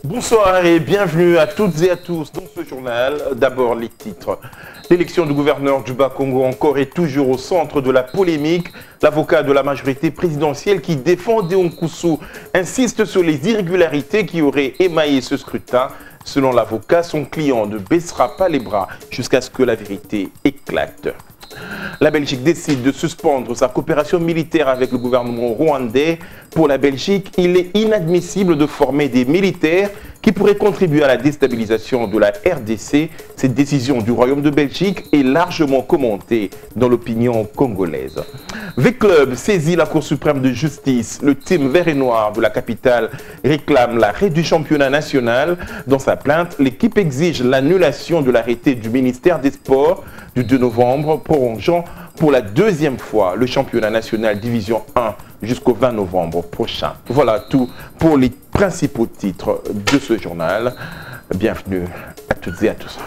Bonsoir et bienvenue à toutes et à tous dans ce journal. D'abord les titres. L'élection du gouverneur du Bas-Congo encore et toujours au centre de la polémique. L'avocat de la majorité présidentielle qui défend Deon Koussou insiste sur les irrégularités qui auraient émaillé ce scrutin. Selon l'avocat, son client ne baissera pas les bras jusqu'à ce que la vérité éclate. La Belgique décide de suspendre sa coopération militaire avec le gouvernement rwandais. Pour la Belgique, il est inadmissible de former des militaires qui pourraient contribuer à la déstabilisation de la RDC. Cette décision du Royaume de Belgique est largement commentée dans l'opinion congolaise. V-Club saisit la Cour suprême de justice. Le team vert et noir de la capitale réclame l'arrêt du championnat national. Dans sa plainte, l'équipe exige l'annulation de l'arrêté du ministère des Sports du 2 novembre, prolongeant pour la deuxième fois le championnat national Division 1 jusqu'au 20 novembre prochain. Voilà tout pour les principaux titres de ce journal. Bienvenue à toutes et à tous.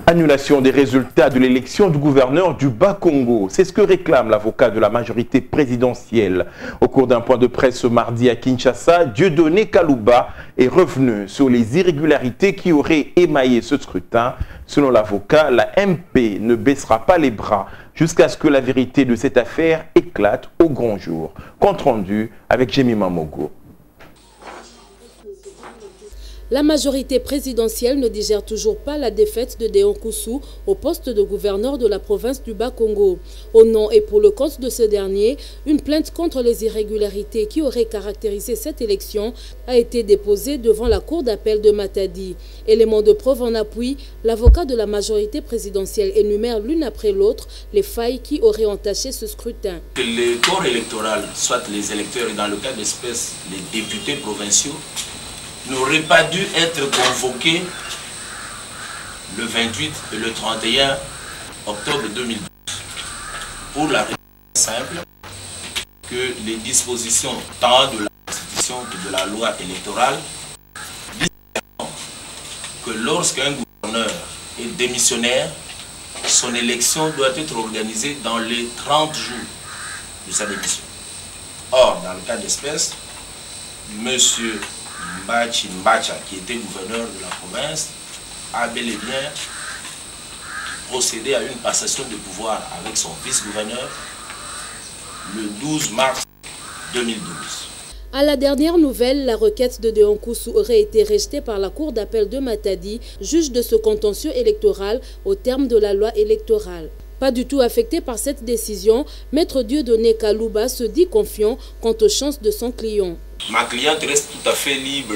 Annulation des résultats de l'élection du gouverneur du Bas-Congo. C'est ce que réclame l'avocat de la majorité présidentielle. Au cours d'un point de presse ce mardi à Kinshasa, Dieudonné Kalouba est revenu sur les irrégularités qui auraient émaillé ce scrutin. Selon l'avocat, la MP ne baissera pas les bras jusqu'à ce que la vérité de cette affaire éclate au grand jour. Compte rendu avec Jemima Mogo. La majorité présidentielle ne digère toujours pas la défaite de Deon Koussou au poste de gouverneur de la province du Bas-Congo. Au nom et pour le compte de ce dernier, une plainte contre les irrégularités qui auraient caractérisé cette élection a été déposée devant la cour d'appel de Matadi. Élément de preuve en appui, l'avocat de la majorité présidentielle énumère l'une après l'autre les failles qui auraient entaché ce scrutin. Que le corps électoral, soit les électeurs et dans le cas d'espèce les députés provinciaux, n'aurait pas dû être convoqué le 28 et le 31 octobre 2012 pour la raison simple que les dispositions tant de la Constitution que de la loi électorale disent que lorsqu'un gouverneur est démissionnaire, son élection doit être organisée dans les 30 jours de sa démission. Or, dans le cas d'espèce, monsieur Mbacha, qui était gouverneur de la province, a bel et bien procédé à une passation de pouvoir avec son vice-gouverneur le 12 mars 2012. À la dernière nouvelle, la requête de Deon Koussou aurait été rejetée par la cour d'appel de Matadi, juge de ce contentieux électoral au terme de la loi électorale. Pas du tout affecté par cette décision, Maître Dieudonné Kalouba se dit confiant quant aux chances de son client. Ma cliente reste tout à fait libre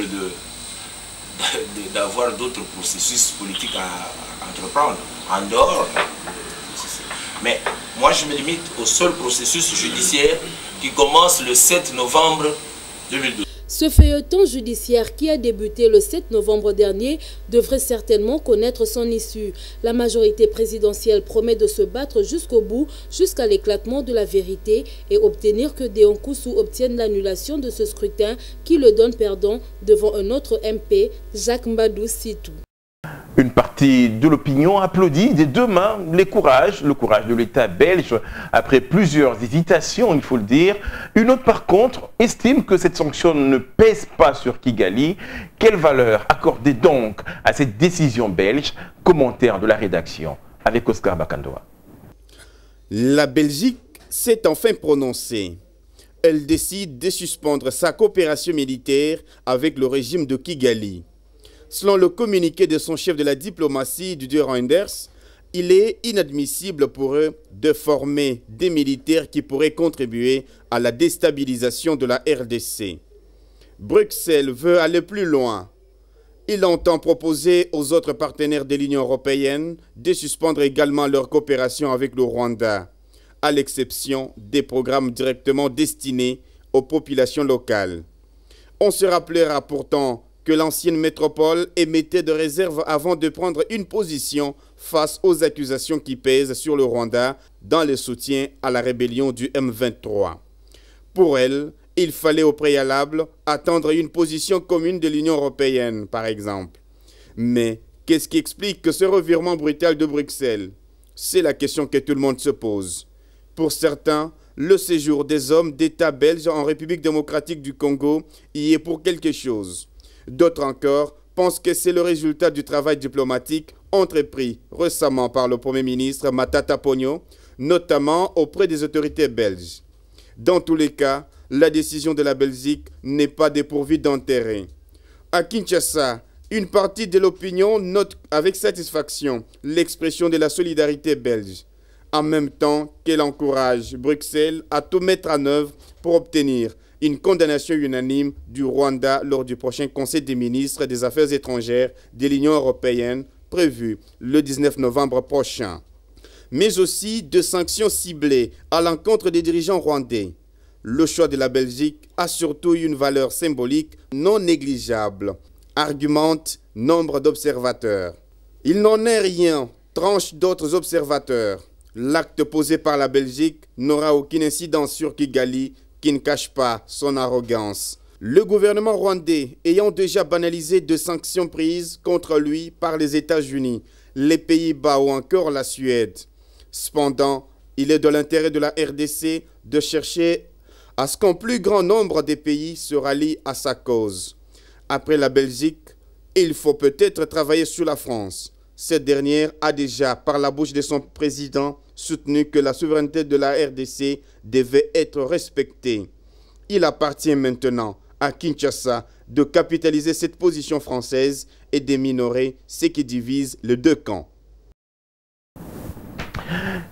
d'avoir d'autres processus politiques à entreprendre en dehors. Mais moi je me limite au seul processus judiciaire qui commence le 7 novembre 2012. Ce feuilleton judiciaire qui a débuté le 7 novembre dernier devrait certainement connaître son issue. La majorité présidentielle promet de se battre jusqu'au bout, jusqu'à l'éclatement de la vérité et obtenir que Deon Koussou obtienne l'annulation de ce scrutin qui le donne perdant devant un autre MP, Jacques Mbadou Sitou. Une partie de l'opinion applaudit des deux mains le courage de l'État belge après plusieurs hésitations, il faut le dire. Une autre, par contre, estime que cette sanction ne pèse pas sur Kigali. Quelle valeur accorder donc à cette décision belge? Commentaire de la rédaction avec Oscar Bakandoa. La Belgique s'est enfin prononcée. Elle décide de suspendre sa coopération militaire avec le régime de Kigali. Selon le communiqué de son chef de la diplomatie, Didier Reynders, il est inadmissible pour eux de former des militaires qui pourraient contribuer à la déstabilisation de la RDC. Bruxelles veut aller plus loin. Il entend proposer aux autres partenaires de l'Union européenne de suspendre également leur coopération avec le Rwanda, à l'exception des programmes directement destinés aux populations locales. On se rappellera pourtant que l'ancienne métropole émettait de réserves avant de prendre une position face aux accusations qui pèsent sur le Rwanda dans le soutien à la rébellion du M23. Pour elle, il fallait au préalable attendre une position commune de l'Union européenne, par exemple. Mais qu'est-ce qui explique ce revirement brutal de Bruxelles? C'est la question que tout le monde se pose. Pour certains, le séjour des hommes d'État belges en République démocratique du Congo y est pour quelque chose. D'autres encore pensent que c'est le résultat du travail diplomatique entrepris récemment par le Premier ministre Matata Ponyo, notamment auprès des autorités belges. Dans tous les cas, la décision de la Belgique n'est pas dépourvue d'intérêt. À Kinshasa, une partie de l'opinion note avec satisfaction l'expression de la solidarité belge, en même temps qu'elle encourage Bruxelles à tout mettre en œuvre pour obtenir une condamnation unanime du Rwanda lors du prochain Conseil des ministres des Affaires étrangères de l'Union européenne prévu le 19 novembre prochain. Mais aussi de sanctions ciblées à l'encontre des dirigeants rwandais. Le choix de la Belgique a surtout une valeur symbolique non négligeable, argumente nombre d'observateurs. Il n'en est rien, tranchent d'autres observateurs. L'acte posé par la Belgique n'aura aucune incidence sur Kigali, qui ne cache pas son arrogance. Le gouvernement rwandais ayant déjà banalisé de sanctions prises contre lui par les États-Unis, les Pays-Bas ou encore la Suède. Cependant, il est de l'intérêt de la RDC de chercher à ce qu'un plus grand nombre de pays se rallient à sa cause. Après la Belgique, il faut peut-être travailler sur la France. Cette dernière a déjà, par la bouche de son président, soutenu que la souveraineté de la RDC devait être respectée. Il appartient maintenant à Kinshasa de capitaliser cette position française et de minorer ce qui divise les deux camps.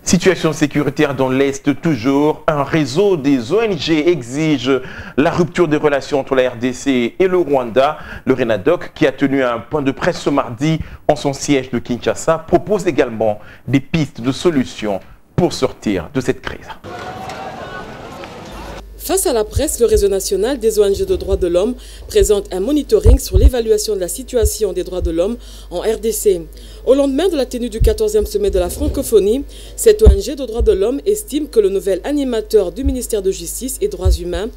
Situation sécuritaire dans l'Est toujours. Un réseau des ONG exige la rupture des relations entre la RDC et le Rwanda. Le RENADOC, qui a tenu un point de presse ce mardi en son siège de Kinshasa, propose également des pistes de solutions pour sortir de cette crise. Face à la presse, le réseau national des ONG de droits de l'homme présente un monitoring sur l'évaluation de la situation des droits de l'homme en RDC. Au lendemain de la tenue du 14e sommet de la francophonie, cette ONG de droits de l'homme estime que le nouvel animateur du ministère de Justice et Droits humains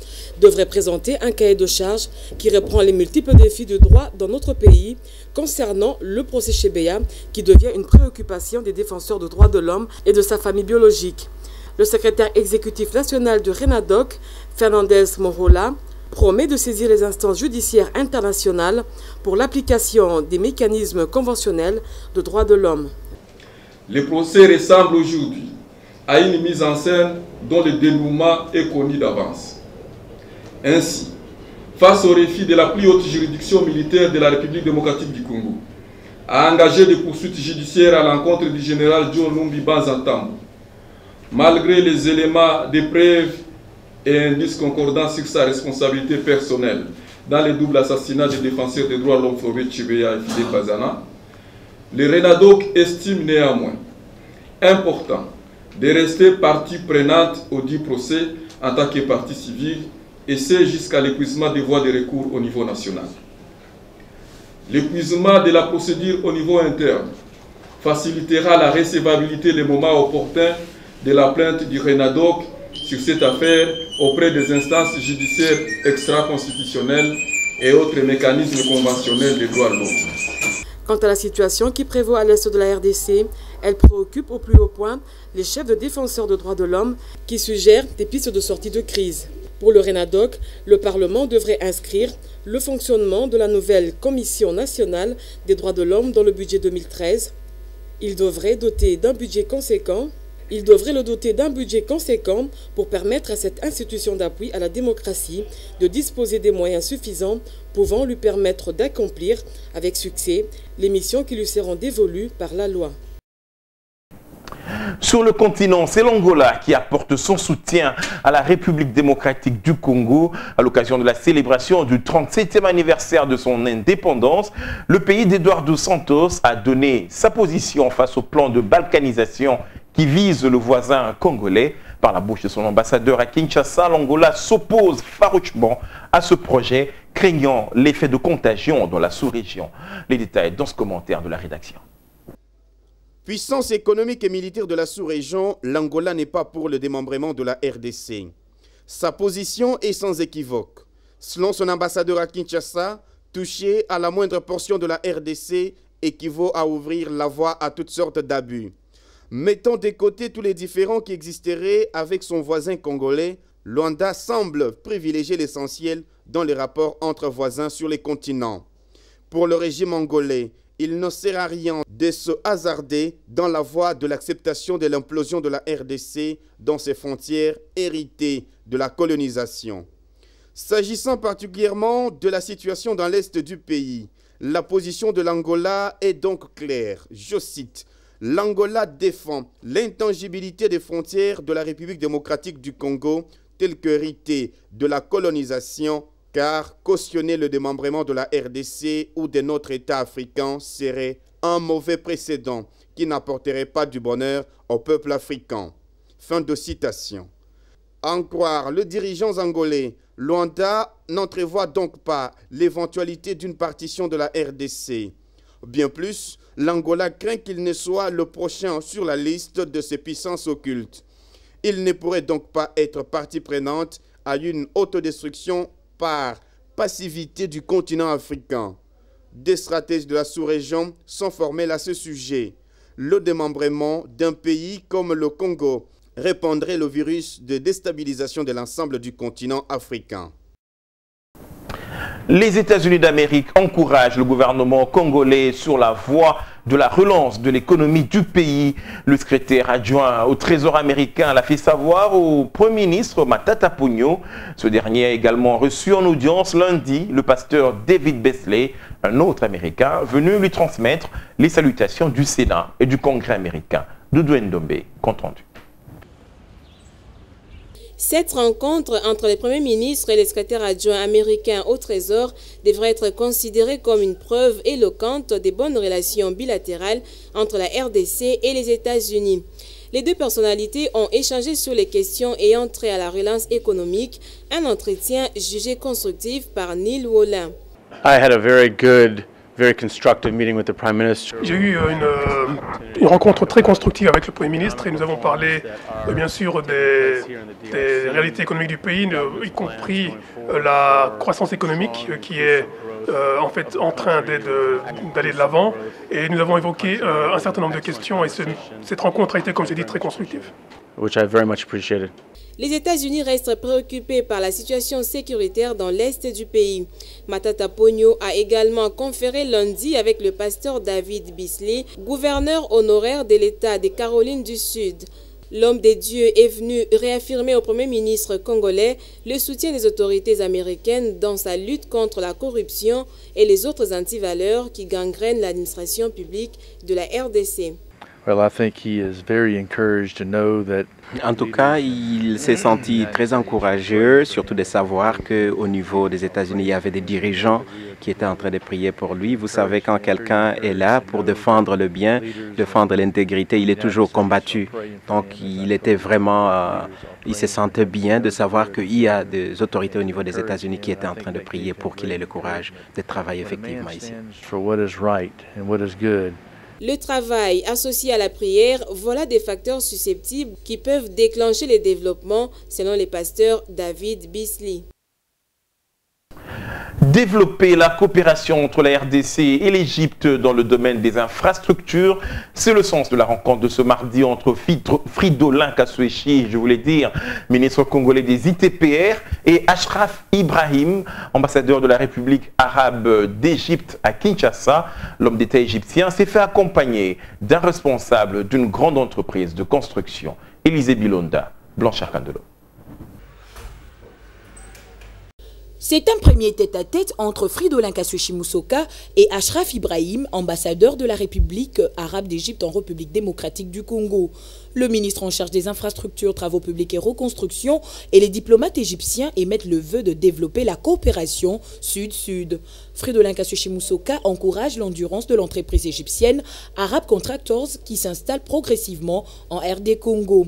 devrait présenter un cahier de charges qui reprend les multiples défis du droit dans notre pays concernant le procès Chebeya qui devient une préoccupation des défenseurs de droits de l'homme et de sa famille biologique. Le secrétaire exécutif national du RENADOC, Fernandez Morola, promet de saisir les instances judiciaires internationales pour l'application des mécanismes conventionnels de droits de l'homme. Le procès ressemble aujourd'hui à une mise en scène dont le dénouement est connu d'avance. Ainsi, face au refus de la plus haute juridiction militaire de la République démocratique du Congo, à engager des poursuites judiciaires à l'encontre du général John Numbi Banza-Tambo, malgré les éléments de preuve et indices concordants sur sa responsabilité personnelle dans le double assassinat des défenseurs des droits de l'homme Faubert Chebeya et Fidel Bazana, le RENADOC estime néanmoins important de rester partie prenante au dit procès en tant que partie civile, et c'est jusqu'à l'épuisement des voies de recours au niveau national. L'épuisement de la procédure au niveau interne facilitera la recevabilité les moments opportuns de la plainte du RENADOC sur cette affaire auprès des instances judiciaires extra-constitutionnelles et autres mécanismes conventionnels des droits de l'homme. Quant à la situation qui prévaut à l'est de la RDC, elle préoccupe au plus haut point les chefs de défenseurs de droits de l'homme qui suggèrent des pistes de sortie de crise. Pour le RENADOC, le Parlement devrait inscrire le fonctionnement de la nouvelle Commission nationale des droits de l'homme dans le budget 2013. Il devrait le doter d'un budget conséquent pour permettre à cette institution d'appui à la démocratie de disposer des moyens suffisants pouvant lui permettre d'accomplir avec succès les missions qui lui seront dévolues par la loi. Sur le continent, c'est l'Angola qui apporte son soutien à la République démocratique du Congo à l'occasion de la célébration du 37e anniversaire de son indépendance. Le pays d'Eduardo dos Santos a donné sa position face au plan de balkanisation qui vise le voisin congolais. Par la bouche de son ambassadeur à Kinshasa, l'Angola s'oppose farouchement à ce projet, craignant l'effet de contagion dans la sous-région. Les détails dans ce commentaire de la rédaction. Puissance économique et militaire de la sous-région, l'Angola n'est pas pour le démembrement de la RDC. Sa position est sans équivoque. Selon son ambassadeur à Kinshasa, toucher à la moindre portion de la RDC équivaut à ouvrir la voie à toutes sortes d'abus. Mettant de côté tous les différends qui existeraient avec son voisin congolais, Luanda semble privilégier l'essentiel dans les rapports entre voisins sur les continents. Pour le régime angolais, il ne sert à rien de se hasarder dans la voie de l'acceptation de l'implosion de la RDC dans ses frontières héritées de la colonisation. S'agissant particulièrement de la situation dans l'est du pays, la position de l'Angola est donc claire. Je cite, « L'Angola défend l'intangibilité des frontières de la République démocratique du Congo telles qu'héritées de la colonisation, car cautionner le démembrement de la RDC ou de notre État africain serait un mauvais précédent qui n'apporterait pas du bonheur au peuple africain. » Fin de citation. En croire le dirigeant angolais, Luanda n'entrevoit donc pas l'éventualité d'une partition de la RDC. Bien plus, l'Angola craint qu'il ne soit le prochain sur la liste de ses puissances occultes. Il ne pourrait donc pas être partie prenante à une autodestruction par passivité du continent africain. Des stratèges de la sous-région sont formels à ce sujet. Le démembrement d'un pays comme le Congo répandrait le virus de déstabilisation de l'ensemble du continent africain. Les États-Unis d'Amérique encouragent le gouvernement congolais sur la voie de la relance de l'économie du pays. Le secrétaire adjoint au Trésor américain l'a fait savoir au Premier ministre Matata Ponyo. Ce dernier a également reçu en audience lundi le pasteur David Beasley, un autre Américain, venu lui transmettre les salutations du Sénat et du Congrès américain. Doudou Ndombe, compte rendu. Cette rencontre entre les premiers ministres et les secrétaires adjoints américains au Trésor devrait être considérée comme une preuve éloquente des bonnes relations bilatérales entre la RDC et les États-Unis. Les deux personnalités ont échangé sur les questions ayant trait à la relance économique, un entretien jugé constructif par Neil Wolin. I had a very constructive meeting with the Prime Minister. J'ai eu une rencontre très constructive avec le Premier ministre et nous avons parlé bien sûr des réalités économiques du pays, y compris la croissance économique qui est en fait en train d'aller de l'avant, et nous avons évoqué un certain nombre de questions et cette rencontre a été, comme j'ai dit, très constructive. Which I very much appreciated. Les États-Unis restent préoccupés par la situation sécuritaire dans l'est du pays. Matata Ponyo a également conféré lundi avec le pasteur David Beasley, gouverneur honoraire de l'État des Carolines du Sud. L'homme des dieux est venu réaffirmer au Premier ministre congolais le soutien des autorités américaines dans sa lutte contre la corruption et les autres antivaleurs qui gangrènent l'administration publique de la RDC. En tout cas, il s'est senti très encouragé, surtout de savoir qu'au niveau des États-Unis, il y avait des dirigeants qui étaient en train de prier pour lui. Vous savez, quand quelqu'un est là pour défendre le bien, défendre l'intégrité, il est toujours combattu. Donc, il était vraiment, il se sentait bien de savoir qu'il y a des autorités au niveau des États-Unis qui étaient en train de prier pour qu'il ait le courage de travailler effectivement ici. Le travail associé à la prière, voilà des facteurs susceptibles qui peuvent déclencher les développements, selon le pasteur David Beasley. Développer la coopération entre la RDC et l'Égypte dans le domaine des infrastructures, c'est le sens de la rencontre de ce mardi entre Fridolin Kassoéchi, je voulais dire, ministre congolais des ITPR, et Ashraf Ibrahim, ambassadeur de la République arabe d'Égypte à Kinshasa. L'homme d'État égyptien s'est fait accompagner d'un responsable d'une grande entreprise de construction, Élisée Bilonda, Blanchard Candelo. C'est un premier tête-à-tête entre Fridolin Kassoéchi Moussouka et Ashraf Ibrahim, ambassadeur de la République arabe d'Égypte en République démocratique du Congo. Le ministre en charge des infrastructures, travaux publics et reconstruction et les diplomates égyptiens émettent le vœu de développer la coopération sud-sud. Fridolin Kassoéchi Moussouka encourage l'endurance de l'entreprise égyptienne Arab Contractors qui s'installe progressivement en RD Congo.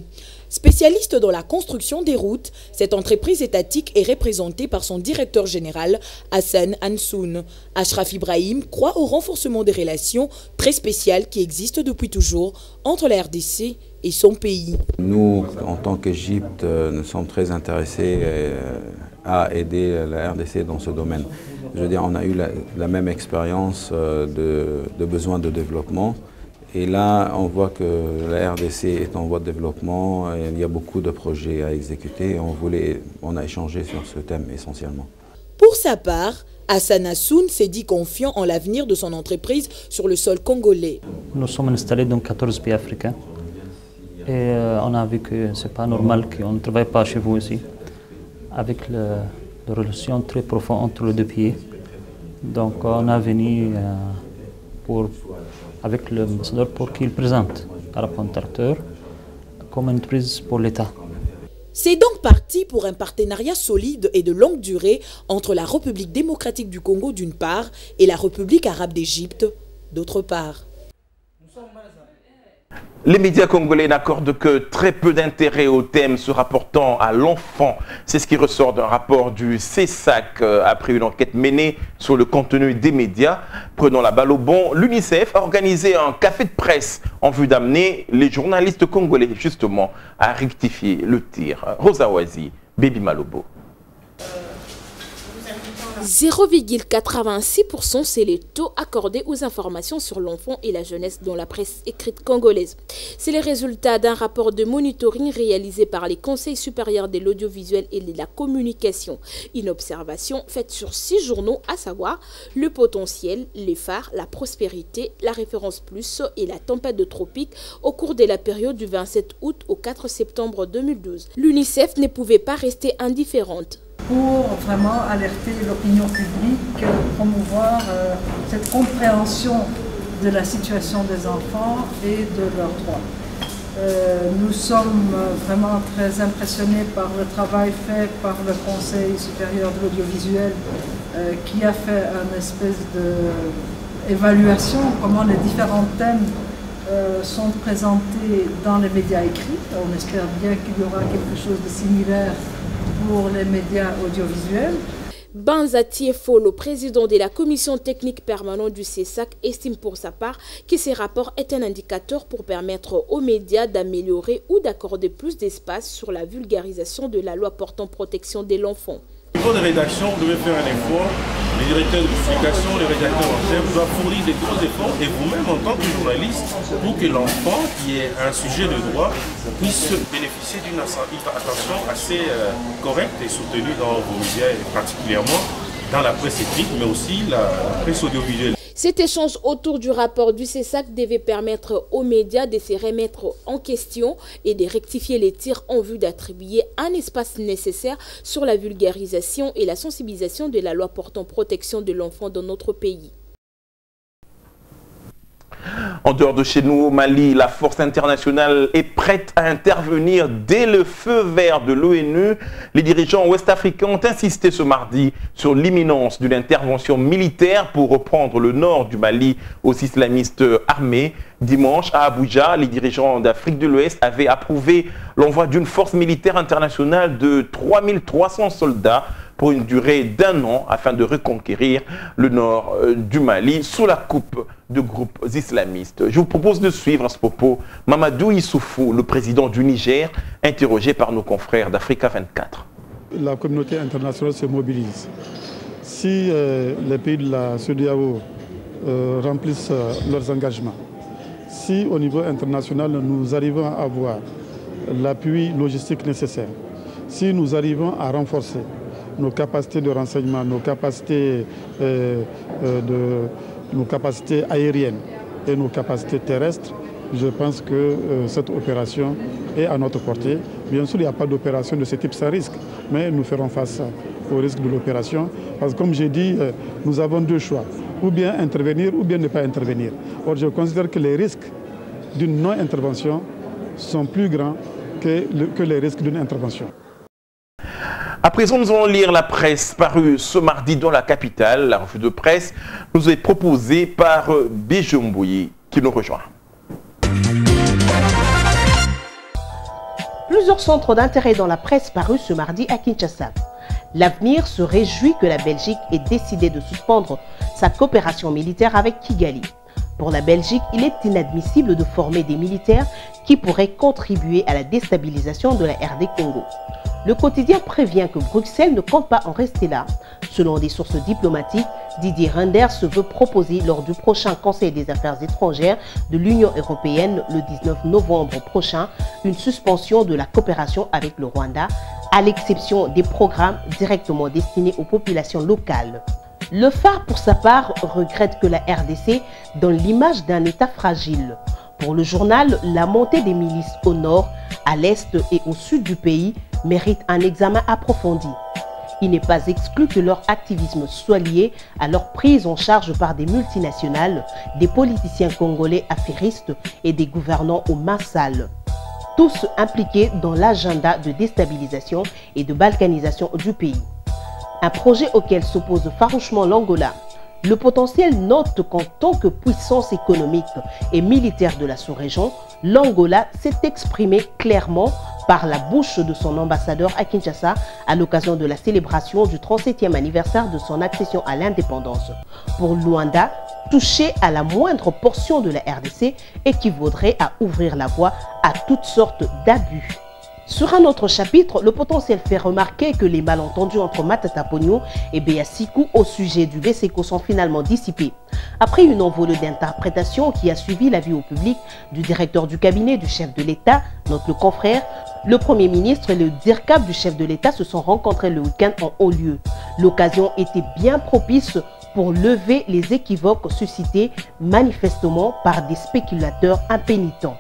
Spécialiste dans la construction des routes, cette entreprise étatique est représentée par son directeur général, Hassan Hansoun. Ashraf Ibrahim croit au renforcement des relations très spéciales qui existent depuis toujours entre la RDC et son pays. Nous, en tant qu'Égypte, nous sommes très intéressés à aider la RDC dans ce domaine. Je veux dire, on a eu la même expérience de besoin de développement. Et là, on voit que la RDC est en voie de développement, et il y a beaucoup de projets à exécuter. On a échangé sur ce thème essentiellement. Pour sa part, Hassan Hassoun s'est dit confiant en l'avenir de son entreprise sur le sol congolais. Nous sommes installés dans 14 pays africains et on a vu que ce n'est pas normal qu'on ne travaille pas chez vous aussi, avec la relation très profonde entre les deux pays. Donc on a venu avec l'ambassadeur pour qu'il présente Arab Contracteurs comme une entreprise pour l'État. C'est donc parti pour un partenariat solide et de longue durée entre la République démocratique du Congo d'une part et la République arabe d'Égypte d'autre part. Les médias congolais n'accordent que très peu d'intérêt aux thèmes se rapportant à l'enfant. C'est ce qui ressort d'un rapport du CESAC après une enquête menée sur le contenu des médias. Prenons la balle au bon, l'UNICEF a organisé un café de presse en vue d'amener les journalistes congolais justement à rectifier le tir. Rosa Wazi, Baby Malobo. 0,86%, c'est les taux accordés aux informations sur l'enfant et la jeunesse dans la presse écrite congolaise. C'est les résultats d'un rapport de monitoring réalisé par les conseils supérieurs de l'audiovisuel et de la communication. Une observation faite sur 6 journaux, à savoir Le Potentiel, Les Phares, La Prospérité, La Référence Plus et La Tempête de Tropique au cours de la période du 27 août au 4 septembre 2012. L'UNICEF ne pouvait pas rester indifférente. Pour vraiment alerter l'opinion publique, promouvoir cette compréhension de la situation des enfants et de leurs droits. Nous sommes vraiment très impressionnés par le travail fait par le Conseil supérieur de l'audiovisuel qui a fait une espèce d'évaluation, comment les différents thèmes sont présentés dans les médias écrits. On espère bien qu'il y aura quelque chose de similaire pour les médias audiovisuels. Banza Tiefo, le président de la commission technique permanente du CESAC, estime pour sa part que ces rapports est un indicateur pour permettre aux médias d'améliorer ou d'accorder plus d'espace sur la vulgarisation de la loi portant protection de l'enfant. Au niveau de rédaction, vous devez faire un effort. Les directeurs de publication, les rédacteurs en chef doivent fournir des gros efforts et vous-même en tant que journaliste pour que l'enfant qui est un sujet de droit puisse bénéficier d'une attention assez correcte et soutenue dans vos médias, et particulièrement dans la presse écrite, mais aussi la presse audiovisuelle. Cet échange autour du rapport du CESAC devait permettre aux médias de se remettre en question et de rectifier les tirs en vue d'attribuer un espace nécessaire sur la vulgarisation et la sensibilisation de la loi portant protection de l'enfant dans notre pays. En dehors de chez nous, au Mali, la force internationale est prête à intervenir dès le feu vert de l'ONU. Les dirigeants ouest-africains ont insisté ce mardi sur l'imminence d'une intervention militaire pour reprendre le nord du Mali aux islamistes armés. Dimanche, à Abuja, les dirigeants d'Afrique de l'Ouest avaient approuvé l'envoi d'une force militaire internationale de 3300 soldats pour une durée d'1 an afin de reconquérir le nord du Mali sous la coupe de groupes islamistes. Je vous propose de suivre à ce propos Mamadou Issoufou, le président du Niger, interrogé par nos confrères d'Africa 24. La communauté internationale se mobilise. Si les pays de la CEDEAO remplissent leurs engagements, si au niveau international nous arrivons à avoir l'appui logistique nécessaire, si nous arrivons à renforcer nos capacités de renseignement, nos capacités aériennes et nos capacités terrestres, je pense que cette opération est à notre portée. Bien sûr, il n'y a pas d'opération de ce type sans risque, mais nous ferons face au risque de l'opération. Parce que comme j'ai dit, nous avons 2 choix, ou bien intervenir ou bien ne pas intervenir. Or, je considère que les risques d'une non-intervention sont plus grands que les risques d'une intervention. À présent, nous allons lire la presse parue ce mardi dans la capitale. La revue de presse nous est proposée par Béjomboui qui nous rejoint. Plusieurs centres d'intérêt dans la presse parus ce mardi à Kinshasa. L'avenir se réjouit que la Belgique ait décidé de suspendre sa coopération militaire avec Kigali. Pour la Belgique, il est inadmissible de former des militaires qui pourraient contribuer à la déstabilisation de la RD Congo. Le quotidien prévient que Bruxelles ne compte pas en rester là. Selon des sources diplomatiques, Didier Reynders se veut proposer lors du prochain Conseil des Affaires étrangères de l'Union européenne le 19 novembre prochain une suspension de la coopération avec le Rwanda, à l'exception des programmes directement destinés aux populations locales. Le phare, pour sa part, regrette que la RDC donne l'image d'un État fragile. Pour le journal, la montée des milices au nord, à l'est et au sud du pays mérite un examen approfondi. Il n'est pas exclu que leur activisme soit lié à leur prise en charge par des multinationales, des politiciens congolais affairistes et des gouvernants aux mains sales. Tous impliqués dans l'agenda de déstabilisation et de balkanisation du pays. Un projet auquel s'oppose farouchement l'Angola. Le potentiel note qu'en tant que puissance économique et militaire de la sous-région, l'Angola s'est exprimé clairement par la bouche de son ambassadeur à Kinshasa à l'occasion de la célébration du 37e anniversaire de son accession à l'indépendance. Pour Luanda, toucher à la moindre portion de la RDC équivaudrait à ouvrir la voie à toutes sortes d'abus. Sur un autre chapitre, le potentiel fait remarquer que les malentendus entre Matata Ponyo et Béa Sikou au sujet du BSECO sont finalement dissipés. Après une envolée d'interprétation qui a suivi l'avis au public du directeur du cabinet du chef de l'État, note le confrère, le Premier ministre et le DIRCAP du chef de l'État se sont rencontrés le week-end en haut lieu. L'occasion était bien propice pour lever les équivoques suscités manifestement par des spéculateurs impénitents.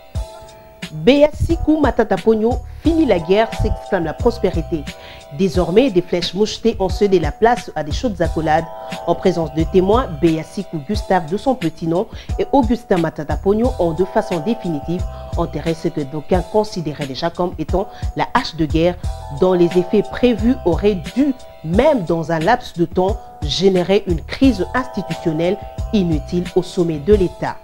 Béa Sikou Matata Ponyo, fini la guerre, s'exclame la prospérité. Désormais, des flèches mouchetées ont cédé la place à des chaudes accolades. En présence de témoins, Béa Sikou Gustave de son petit nom et Augustin Matata Ponyo ont de façon définitive enterré ce que d'aucuns considéraient déjà comme étant la hache de guerre dont les effets prévus auraient dû, même dans un laps de temps, générer une crise institutionnelle inutile au sommet de l'État.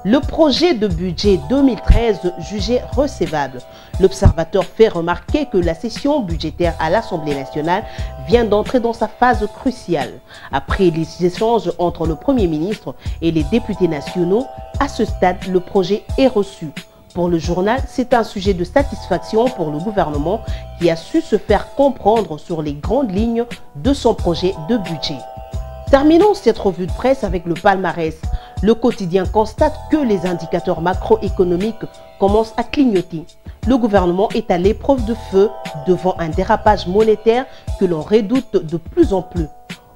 Le projet de budget 2013 jugé recevable. L'observateur fait remarquer que la session budgétaire à l'Assemblée nationale vient d'entrer dans sa phase cruciale. Après les échanges entre le Premier ministre et les députés nationaux, à ce stade, le projet est reçu. Pour le journal, c'est un sujet de satisfaction pour le gouvernement qui a su se faire comprendre sur les grandes lignes de son projet de budget. Terminons cette revue de presse avec le palmarès. Le quotidien constate que les indicateurs macroéconomiques commencent à clignoter. Le gouvernement est à l'épreuve de feu devant un dérapage monétaire que l'on redoute de plus en plus.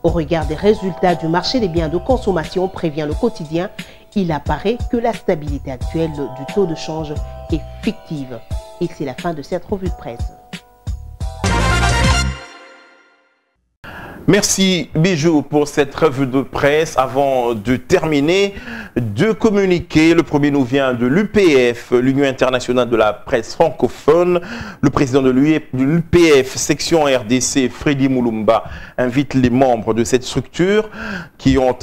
Au regard des résultats du marché des biens de consommation, prévient le quotidien, il apparaît que la stabilité actuelle du taux de change est fictive. Et c'est la fin de cette revue de presse. Merci Bijou pour cette revue de presse. Avant de terminer, deux communiqués. Le premier nous vient de l'UPF, l'Union internationale de la presse francophone. Le président de l'UPF, section RDC, Freddy Mulumba, invite les membres de cette structure qui ont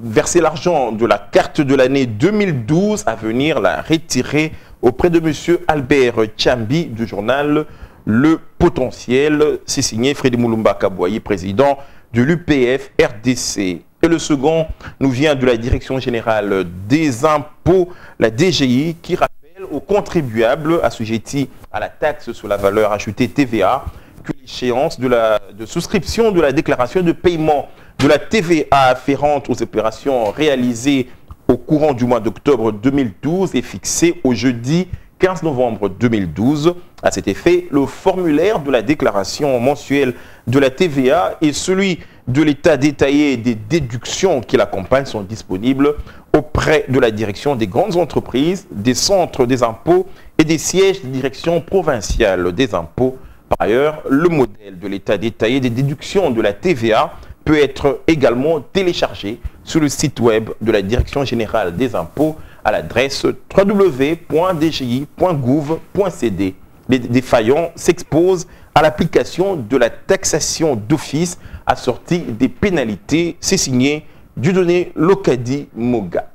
versé l'argent de la carte de l'année 2012 à venir la retirer auprès de M. Albert Chambi du journal Le Potentiel. C'est signé Freddy Mulumba Kabouayi, président de l'UPF RDC. Et le second nous vient de la Direction générale des impôts, la DGI, qui rappelle aux contribuables assujettis à la taxe sur la valeur ajoutée TVA que l'échéance de souscription de la déclaration de paiement de la TVA afférente aux opérations réalisées au courant du mois d'octobre 2012 est fixée au jeudi 15 novembre 2012. À cet effet, le formulaire de la déclaration mensuelle de la TVA et celui de l'état détaillé des déductions qui l'accompagnent sont disponibles auprès de la direction des grandes entreprises, des centres des impôts et des sièges de direction provinciale des impôts. Par ailleurs, le modèle de l'état détaillé des déductions de la TVA peut être également téléchargé sur le site web de la Direction générale des impôts à l'adresse www.dgi.gouv.cd. Les défaillants s'exposent à l'application de la taxation d'office assortie des pénalités. C'est signé Dieudonné Lokadi Moga.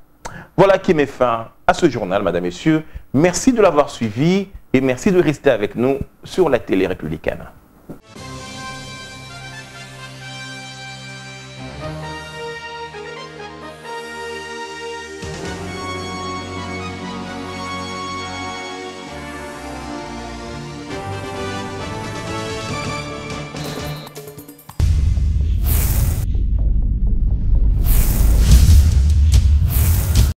Voilà qui met fin à ce journal, mesdames, messieurs. Merci de l'avoir suivi et merci de rester avec nous sur la télé républicaine.